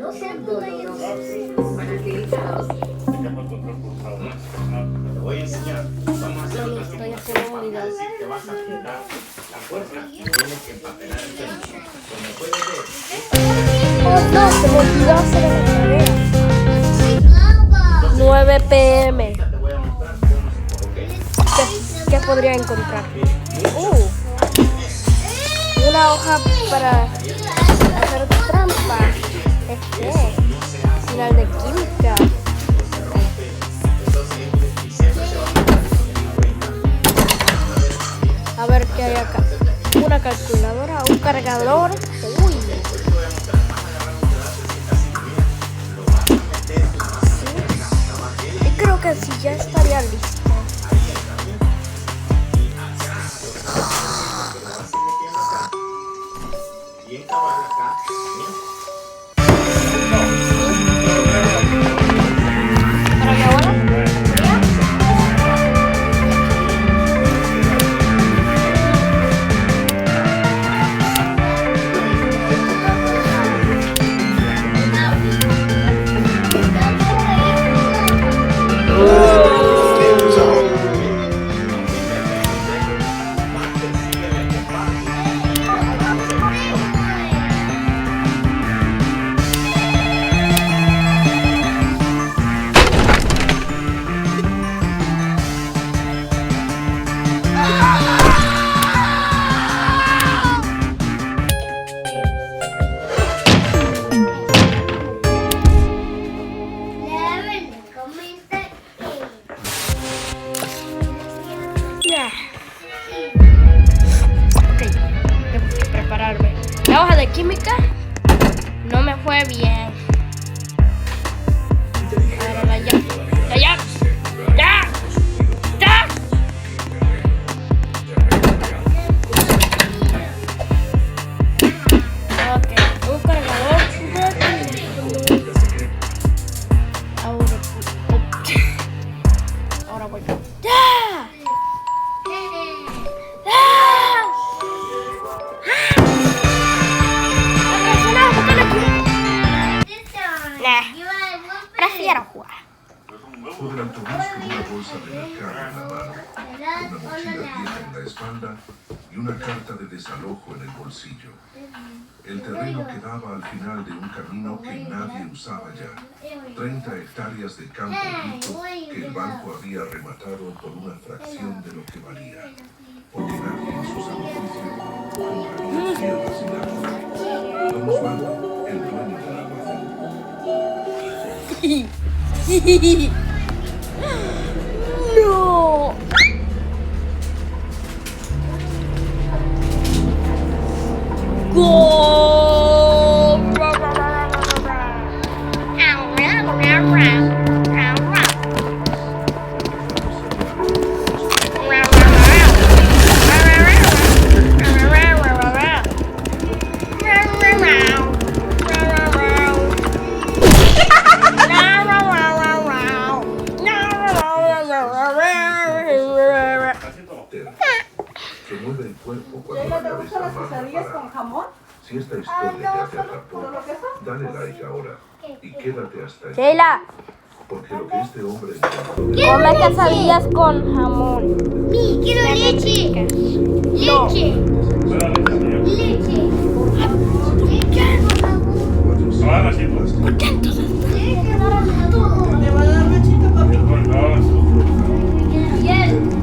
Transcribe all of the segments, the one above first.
Te voy a enseñar. Vamos a hacer otra Estoy haciendo un video. Te vas a quitar la fuerza y tienes que empapelar el tenis. Como puedes ver, Oh no, se me olvidó hacer la tarea. 9 p.m. te voy a mostrar cómo se ¿Qué podría encontrar? Una hoja para hacer trampa. Final de química. A ver qué hay acá. Una calculadora, un cargador. Uy. Sí. Y creo que sí, ya estaría listo. bien cabal acá. ¿Para mi abuela? La hoja de química no me fue bien. Ahora ya. Ok, un cargador. Ahora voy. Prefiero jugar. Por el autobús con una bolsa de mercado en la mano, una mochila vieja en la espalda y una carta de desalojo en el bolsillo. El terreno quedaba al final de un camino que nadie usaba ya. 30 hectáreas de campo rico que el banco había rematado por una fracción de lo que valía. Porque nadie en su sano juicio compraría tierras sin agua. Don Osvaldo, el dueño del almacén. No. Gol. Que mueve el cuerpo cuando la cabeza va. Si esta historia ya te atrapó, dale like ahora y quédate hasta el Sheila, porque lo que este hombre encontró come quesadillas con jamón. Mi, quiero leche. No. Leche. Leche. ¿Por qué entonces? ¿Me va a dar lechita, papi?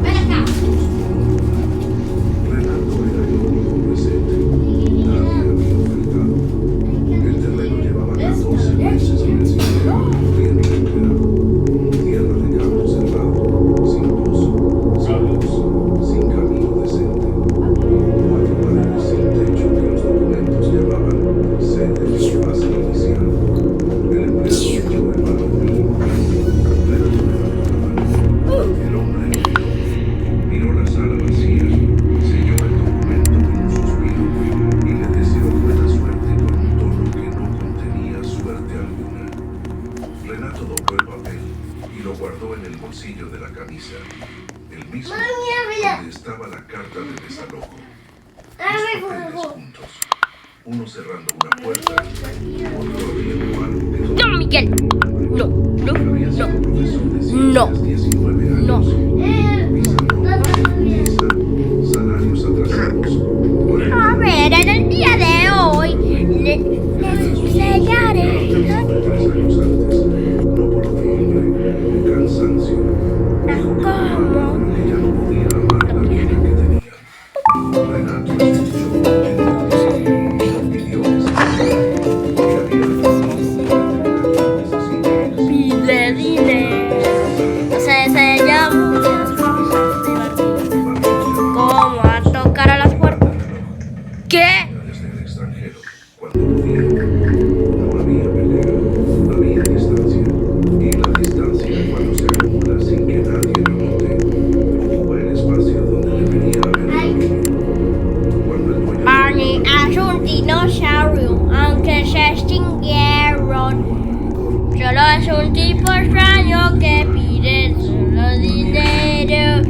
Ven acá. Renato era el único presente. Nadie había ofertado. El terreno llevaba ya 12 meses en el sistema de corriente empleado. Tierra de campo cerrado, sin pozo, sin luz, sin camino decente. 4 paredes sin techo que los documentos llamaban sede de fase inicial. El empleado echó el balón mínimo. Renato levantó la mano. El hombre miró la sala vacía, selló el documento con un suspiro y le deseó buena suerte con un tono que no contenía suerte alguna. Renato dobló el papel y lo guardó en el bolsillo de la camisa, el mismo donde estaba la carta de desalojo. Dos papeles juntos, uno cerrando una puerta, otro abriendo algo Miguel. No, no, Había no. sido profesor de No. ciencias 19 No. años. Visa no, visa, salarios atrasados. A ver, en el día de hoy les enseñaré. 3 años antes, no por fiebre o cansancio. Dijo que no amaba porque ya no podía amar la vida que tenía. Renato escuchó atentamente y pidió que se fuera, porque había aprendido a necesitar Pide dinero. Se enseña muchas cosas divertidas. Como a tocar a las puertas. ¿Qué? desde el extranjero, cuando podía. No había pelea, había distancia. Y la distancia, cuando se acumula sin que nadie lo note, ocupa el espacio donde debería haber dominio. Cuando el dueño Barney es un dinosaurio, aunque se extinguieron. Solo es un tipo extraño que pide solo dinero.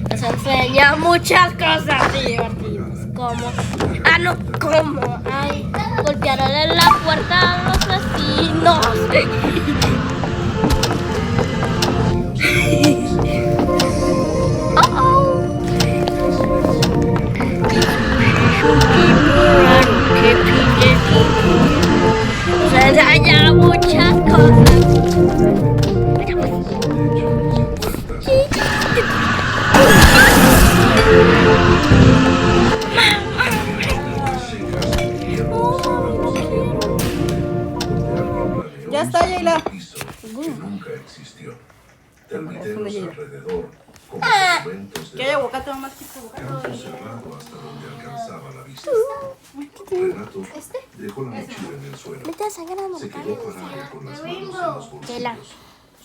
Les enseña muchas cosas divertidas, como golpear en la puerta a los vecinos. Que pide se enseña muchas cosas. Ya está, Yayla. que nunca existió. Termiteros alrededor, como monumentos Que de hay aguacate más chico. campo cerrado hasta donde alcanzaba la vista. Renato dejó la mochila en el suelo. Se quedó parado con las manos en los Jayla. bolsillos.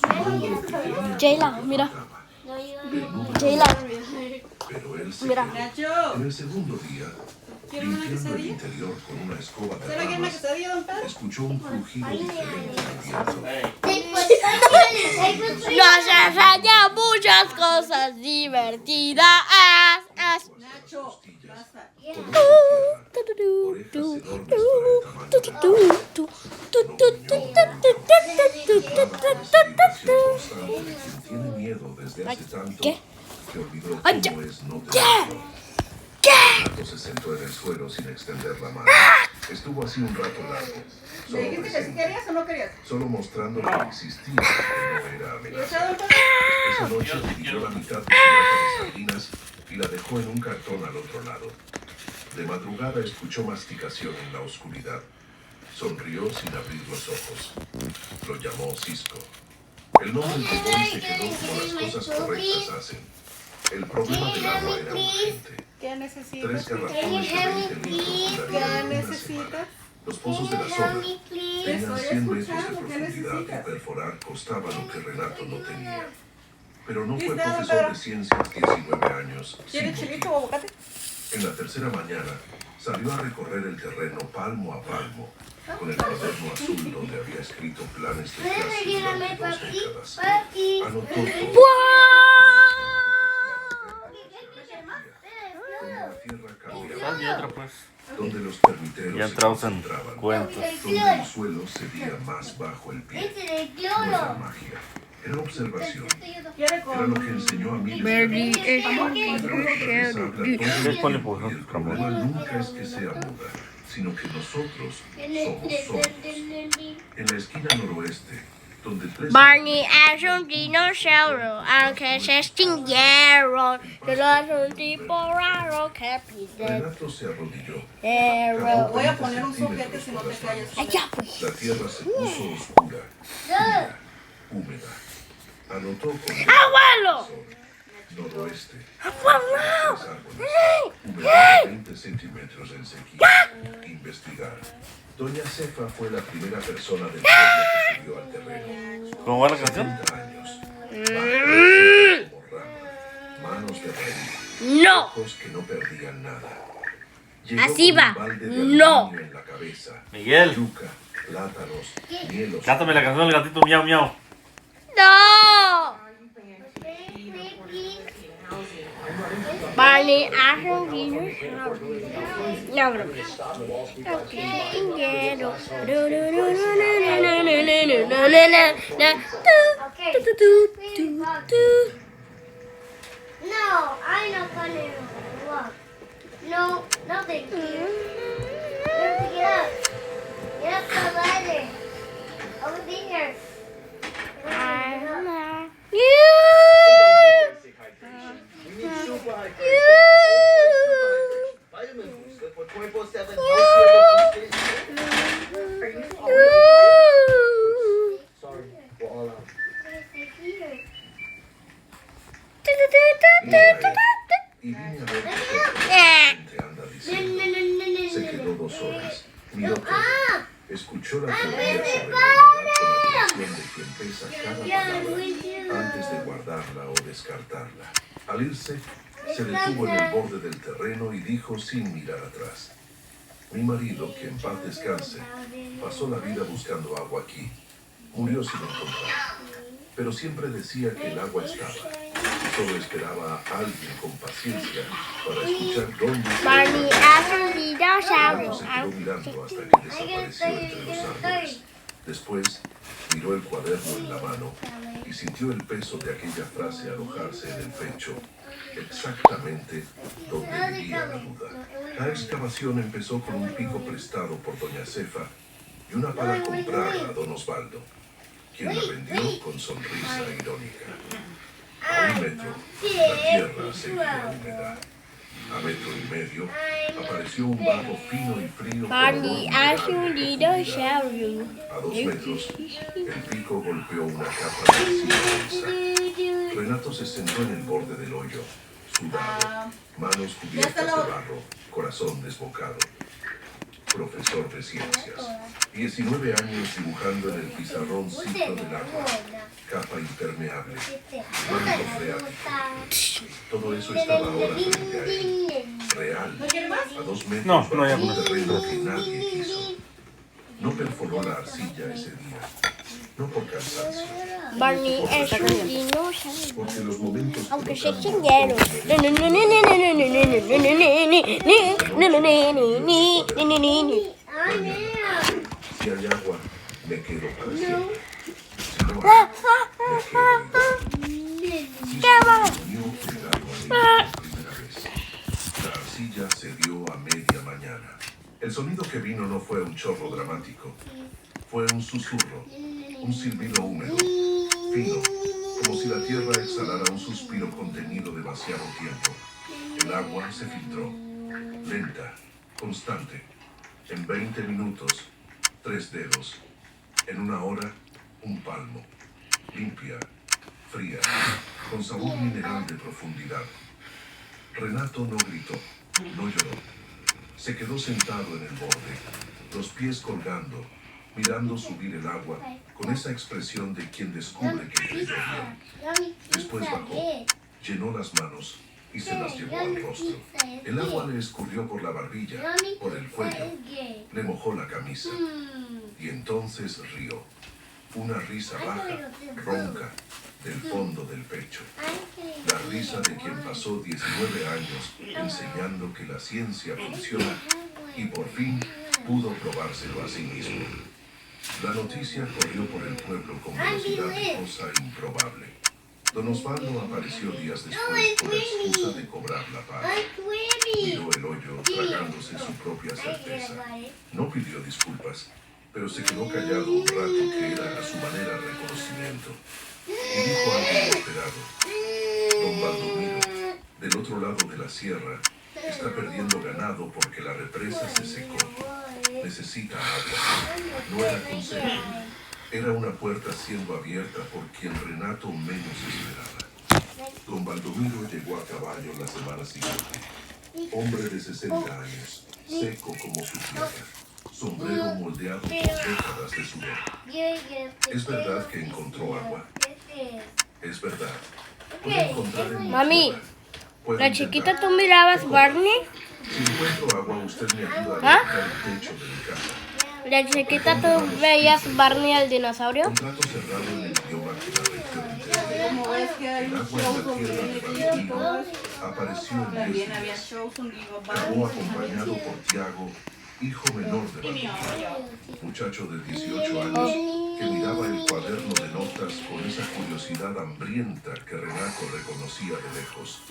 Sumando lo que tenía Jayla, en la mira. cama. El número Jayla, Pero él se mira. quedó. Nacho, En el segundo día, ¿quiere una limpiando el quesadilla? interior con una escoba de ¿Será que una ramas, quesadilla, don Pedro? escuchó un crujido diferente al viento. Nos enseña muchas cosas divertidas. Nacho, basta. Tiene miedo desde hace tanto ¿Qué? que olvidó Ay, ya. cómo es no tener ¿Qué? miedo. ¿Qué? Renato se sentó en el suelo sin extender la mano. Estuvo así un rato largo, ¿Le solo dijiste que si presente, querías o no querías? solo mostrando que existía, que no era ¿Y amenaza. usted, don Pedro? Esa noche dividió la mitad de su lata de sardinas y la dejó en un cartón al otro lado. De madrugada escuchó masticación en la oscuridad. Sonrió sin abrir los ojos. Lo llamó Cisco. El nombre llegó y se quedó como las cosas correctas hacen. El problema del agua era urgente. ¿Qué 3 necesitas? garrafones de 20 litros ¿Qué durarían una necesitas? semana. Los pozos de la zona tenían Estoy 100 metros de escuchando, ¿qué profundidad y necesitas? perforar costaba lo que Renato no tenía. Pero no fue ¿Listo, don profesor Pedro? de ciencias 19 años. ¿Quiere sin chilito motivo. o aguacate? En la tercera mañana salió a recorrer el terreno palmo a palmo, con el cuaderno azul donde había escrito planes de clase durante 2 décadas. Anotó todo. Como la tierra cambiaba, Y otra pues. donde los termiteros Ya se entramos en concentraban, cuentos. donde el suelo cedía más bajo el pie. No era magia, era observación. ¿Quiere Era con lo que enseñó a miles de Bernie niños. es La naturaleza habla todo el Les pone tiempo por y el problema nunca es que sea muda, sino que nosotros somos sordos. En la esquina noroeste, donde 3 Barney es un dinosaurio, aunque se extinguieron. Solo es un tipo raro que pide Renato se arrodilló. dinero. Voy a poner un soquete si no te callas. Allá pues. La tierra se puso oscura, fría, húmeda. Anotó con ¡Abuelo! noroeste. ¡Abuelo! 3 árboles, humedad de 20 centímetros en sequía. Investigar. Doña Cefa fue la primera persona del pueblo que subió al terreno. ¿Cómo va la canción? 30 años. Bajo como rama, manos de reír, No. ojos que no perdían nada. Llegó Así con va. un balde de No. aluminio en la cabeza, Miguel, yuca, plátanos, hielos. cántame la canción del gatito miau miau. No. Barney hace un dinosaurio. No, bro. No, I'm not gonna walk. No, no, thank you. You have to get up. Get up the ladder. Over there. We need super hydration. Vitamins for 24/7 Sorry, we're all out. Y vine a ver qué anda diciendo. Se quedó 2 horas. Miró todo. Escuchó la teoría sobre la verdad con la atención de quien pesa cada palabra antes de guardarla o descartarla. Al irse, se detuvo en el borde del terreno y dijo sin mirar atrás: mi marido, que en paz descanse, pasó la vida buscando agua aquí. Murió sin encontrar. Pero siempre decía que el agua estaba. Solo esperaba a alguien con paciencia para escuchar dónde Barney hace un Renato dinosaurio. se quedó mirando hasta que desapareció entre los árboles. Después miró el cuaderno en la mano y sintió el peso de aquella frase alojarse en el pecho, exactamente donde vivía la duda. La excavación empezó con un pico prestado por doña Cefa y una pala comprada a don Osvaldo, quien la vendió con sonrisa irónica. A 1 metro, la tierra seguía húmeda. A 1,5 metros, apareció un barro fino y frío. Barney hace un dinosaurio. A 2 metros, el pico golpeó una capa de arcilla densa. Renato se sentó en el borde del hoyo, sudado, manos cubiertas de barro, corazón desbocado. Profesor de ciencias, 19 años dibujando en el pizarrón ciclo del agua, capa impermeable, manto freático. Todo eso estaba ahora frente a él, real, a 2 metros No, bajo no hay un terreno que nadie quiso. No perforó la arcilla ese día, no por cansancio, Barney es un dinosaurio. porque los momentos Aunque se colocados chinguero. Si hay agua, me quedo para siempre. Si no hay, me quedo igual. Si se unió el agua por primera vez, la arcilla se dio a media mañana. El sonido que vino no fue un chorro dramático, fue un susurro, un silbido húmedo, fino, como si la tierra exhalara un suspiro contenido demasiado tiempo. El agua se filtró, lenta, constante. En 20 minutos, 3 dedos. En 1 hora, un palmo. Limpia, fría, con sabor mineral de profundidad. Renato no gritó, no lloró. Se quedó sentado en el borde, los pies colgando, mirando subir el agua, con esa expresión de quien descubre que creyó bien. Después bajó, llenó las manos y se las llevó al rostro. El agua le escurrió por la barbilla, por el cuello, le mojó la camisa. Y entonces rió. Una risa baja, ronca, del fondo del pecho. La risa de quien pasó 19 años enseñando que la ciencia funciona y por fin pudo probárselo a sí mismo. La noticia corrió por el pueblo con velocidad de cosa improbable. Don Osvaldo apareció días después con la excusa de cobrar la paga. Miró el hoyo tragándose su propia certeza. No pidió disculpas, pero se quedó callado un rato que era a su manera reconocimiento. Y dijo algo inesperado. Don Baldomiro, del otro lado de la sierra, está perdiendo ganado porque la represa se secó. Necesita agua. No era consejo. Era una puerta siendo abierta por quien Renato menos esperaba. Don Baldomiro llegó a caballo la semana siguiente. Hombre de 60 años, seco como su tierra, sombrero moldeado por décadas de sudor. Es verdad que encontró agua. Es verdad. Puede encontrar en mi Mami, tierra. Puede ¿la intentar. chiquita tú mirabas Barney? Si encuentro agua, usted me ayuda a levantar el techo de mi casa. De chiquita tú veías Barney el dinosaurio. Contrato cerrado en el idioma que la región entendía. Como ves que hay El agua shows en la donde tierra viene de y todo Valdomiro eso. apareció en 10 También había días. shows donde iba Llegó acompañado por Tiago, hijo menor de Valdomiro, muchacho de 18 años que miraba el cuaderno de notas con esa curiosidad hambrienta que Renato reconocía de lejos,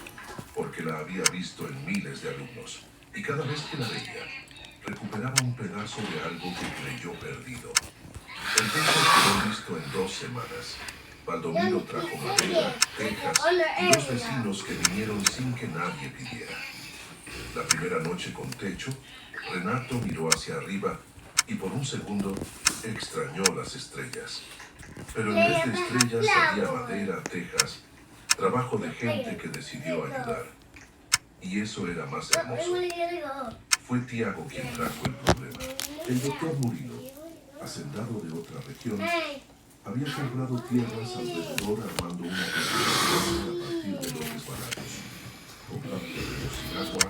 porque la había visto en miles de alumnos. Y cada vez que la veía, recuperaba un pedazo de algo que creyó perdido. El techo quedó listo en 2 semanas. Valdomiro trajo madera, tejas y 2 vecinos que vinieron sin que nadie pidiera. La primera noche con techo, Renato miró hacia arriba y por un segundo extrañó las estrellas. Pero en vez de estrellas había madera, tejas, trabajo de gente que decidió ayudar. Y eso era más hermoso. Fue Tiago quien trajo el problema. El doctor Murillo, hacendado de otra región, había comprado tierras alrededor armando una construcción a partir de los resbalados. Compraba terrenos sin agua,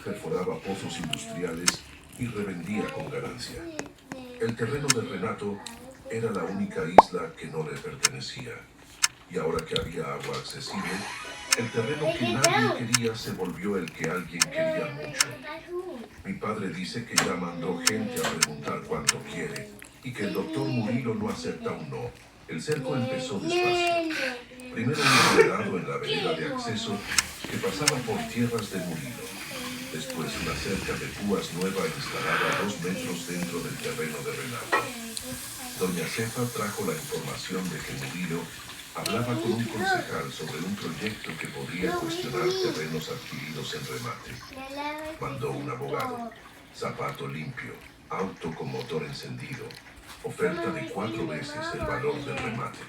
perforaba pozos industriales y revendía con ganancia. El terreno de Renato era la única isla que no le pertenecía. Y ahora que había agua accesible, el terreno que nadie quería se volvió el que alguien quería mucho. Mi padre dice que ya mandó gente a preguntar cuánto quiere y que el doctor Murillo no acepta un no. El cerco empezó despacio. Primero un enredado en la avenida de acceso que pasaba por tierras de Murillo. Después una cerca de púas nueva instalada a 2 metros dentro del terreno de Renato. Doña Cefa trajo la información de que Murillo hablaba con un concejal sobre un proyecto que podría cuestionar terrenos adquiridos en remate. Mandó un abogado, zapato limpio, auto con motor encendido, oferta de 4 veces el valor del remate.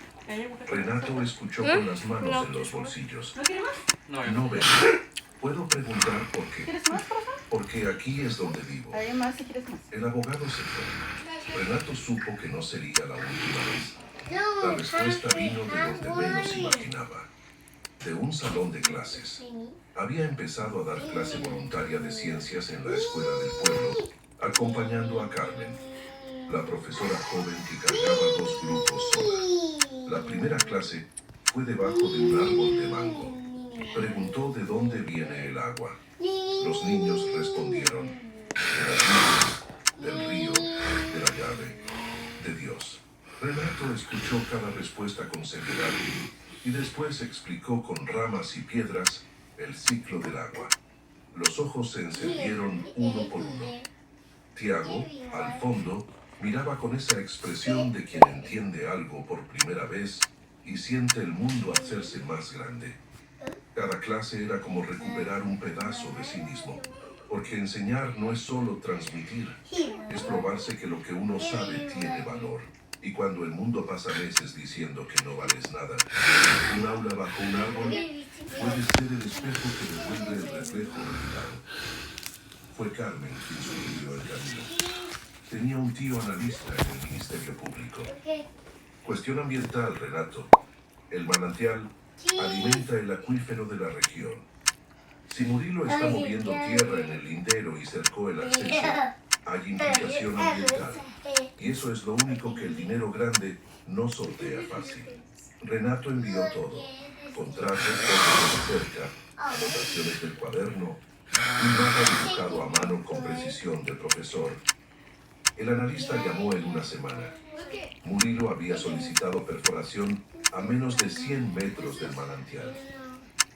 Renato escuchó con las manos en los bolsillos. ¿No quiere más? No veo. ¿Puedo preguntar por qué? ¿Quieres más, corazón? Porque aquí es donde vivo. Hay más si quieres más. El abogado se fue. Renato supo que no sería la última vez. La respuesta vino de donde menos imaginaba. De un salón de clases. Había empezado a dar clase voluntaria de ciencias en la escuela del pueblo, acompañando a Carmen, la profesora joven que cargaba 2 grupos sola. La primera clase fue debajo de un árbol de mango. Preguntó de dónde viene el agua. Los niños respondieron, de las nubes, del río, de la llave, de Dios. Renato escuchó cada respuesta con seriedad y después explicó con ramas y piedras el ciclo del agua. Los ojos se encendieron uno por uno. Tiago, al fondo, miraba con esa expresión de quien entiende algo por primera vez y siente el mundo hacerse más grande. Cada clase era como recuperar un pedazo de sí mismo, porque enseñar no es solo transmitir, es probarse que lo que uno sabe tiene valor. Y cuando el mundo pasa meses diciendo que no vales nada, un aula bajo un árbol puede ser el espejo que devuelve el reflejo olvidado. Fue Carmen quien sugirió el camino. Tenía un tío analista en el Ministerio Público. Cuestión ambiental, Renato. El manantial alimenta el acuífero de la región. Si Murillo está moviendo tierra en el lindero y cercó el acceso, hay implicación ambiental. Y eso es lo único que el dinero grande no sortea fácil. Renato envió todo. Contratos, fotos de cerca, anotaciones del cuaderno, un mapa dibujado a mano con precisión del profesor. El analista llamó en una semana. Murillo había solicitado perforación a menos de 100 metros del manantial.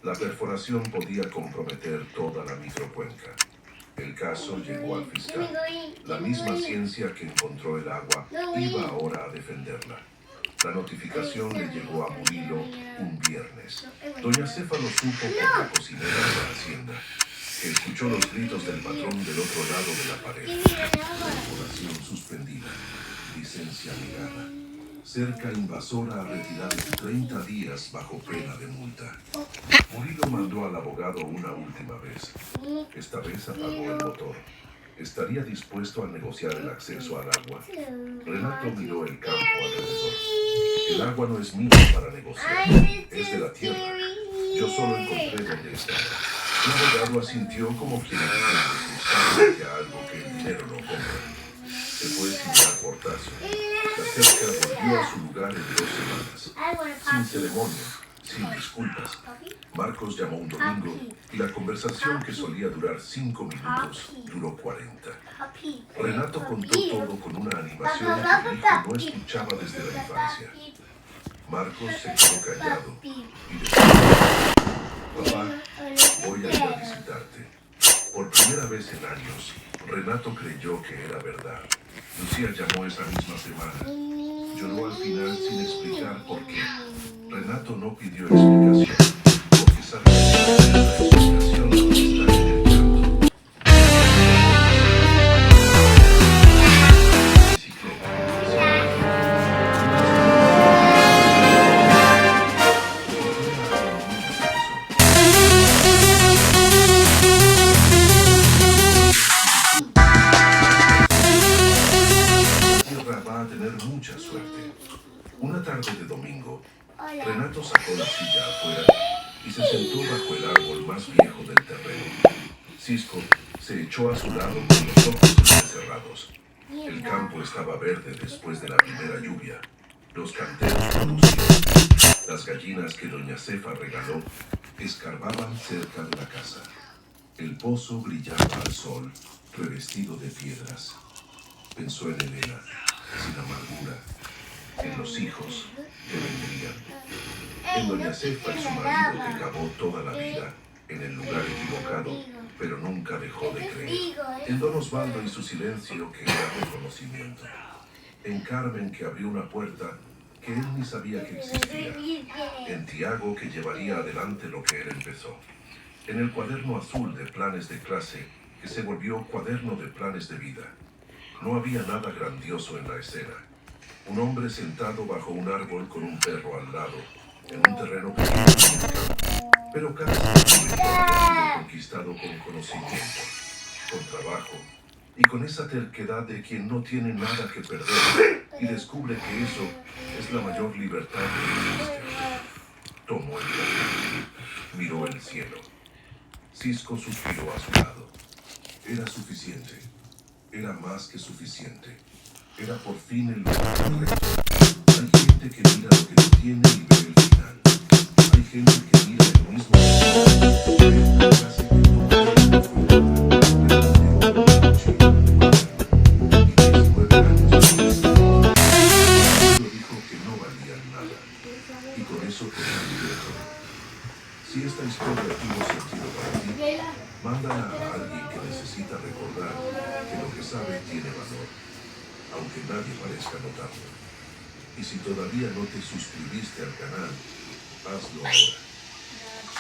La perforación podía comprometer toda la microcuenca. El caso llegó al fiscal. La misma ciencia que encontró el agua iba ahora a defenderla. La notificación le llegó a Murillo un viernes. Doña Cefa lo supo por la cocinera de la hacienda, que escuchó los gritos del patrón del otro lado de la pared. Perforación suspendida. Licencia negada. Cerca invasora a retirar en 30 días bajo pena de multa. Murillo mandó al abogado una última vez. Esta vez apagó el motor. ¿Estaría dispuesto a negociar el acceso al agua? Renato miró el campo alrededor. El agua no es mía para negociar. Es de la tierra. Yo solo encontré dónde estaba. El abogado asintió como quien dice que algo que el dinero no compra. Se fue sin dar portazo. La cerca volvió a su lugar en 2 semanas. I want a Sin puppy. ceremonia, sin disculpas. Puppy? Marcos llamó un domingo y la conversación que solía durar 5 minutos duró 40. Puppy. Renato contó todo con una animación que el hijo no escuchaba desde la infancia. Marcos se quedó callado y decía: papá, voy a ir a visitarte. Por primera vez en años, Renato creyó que era verdad. Lucía llamó esa misma semana. Lloró al final sin explicar por qué. Renato no pidió explicación, porque sabía que la explicación está en el llanto. Va a tener mucha suerte. Una tarde de domingo, Renato sacó la silla afuera y se sentó bajo el árbol más viejo del terreno. Cisco se echó a su lado con los ojos entrecerrados. El campo estaba verde después de la primera lluvia. Los canteros producían. Las gallinas que doña Cefa regaló escarbaban cerca de la casa. El pozo brillaba al sol, revestido de piedras. Pensó en Elena, sin amargura, en los hijos que vendrían, en doña Cefa y su marido que cavó toda la vida en el lugar equivocado, pero nunca dejó de creer, en don Osvaldo y su silencio que era reconocimiento, en Carmen que abrió una puerta que él ni sabía que existía, en Tiago que llevaría adelante lo que él empezó, en el cuaderno azul de planes de clase que se volvió cuaderno de planes de vida. No había nada grandioso en la escena. Un hombre sentado bajo un árbol con un perro al lado, en un terreno pequeño en el campo. Pero cada sentimiento había sido conquistado con conocimiento, con trabajo y con esa terquedad de quien no tiene nada que perder y descubre que eso es la mayor libertad que existe. Tomó el café, miró el cielo. Cisco suspiró a su lado. Era suficiente. Era más que suficiente. Era por fin el lugar correcto. Hay gente que mira lo que no tiene y ve el final. Hay gente que mira el mismo y ve una frase que no puede y 19 años después, dijo que no valían nada. Y con eso terminó todo. Si esta historia tuvo sentido para ti, mándala a alguien que necesita recordar que lo que sabe tiene valor, aunque nadie parezca notarlo. Y si todavía no te suscribiste al canal, hazlo ahora.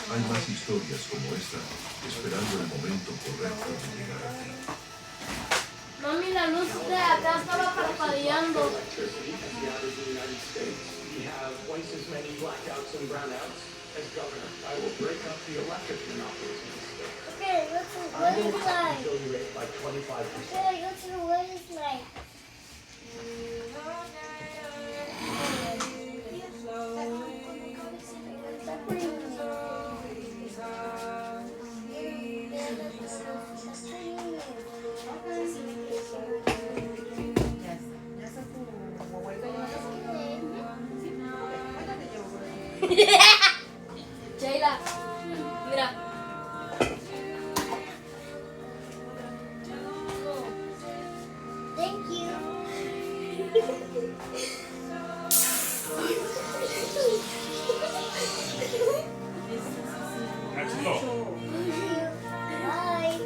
Hay más historias como esta, esperando el momento correcto de llegar a ti. Mami, la luz de acá estaba parpadeando. Okay, go to the wedding side. Okay, go to the wedding side. Sheila, mira. Thank you. Bye.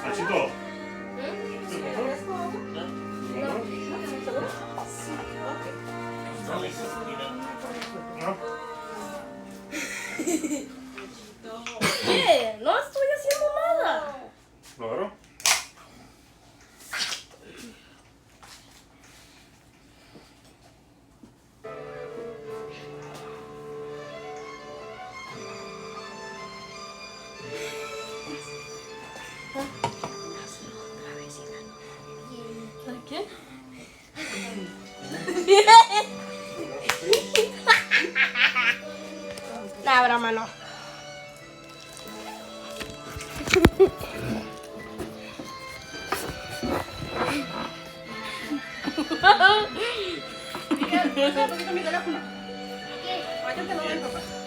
Nachito. ¿Qué? No estoy haciendo nada. ¿Lo agarró? ¿Qué? mano. Miguel, pasa un poquito mi teléfono. ¿Qué? Ahorita te lo doy, papá.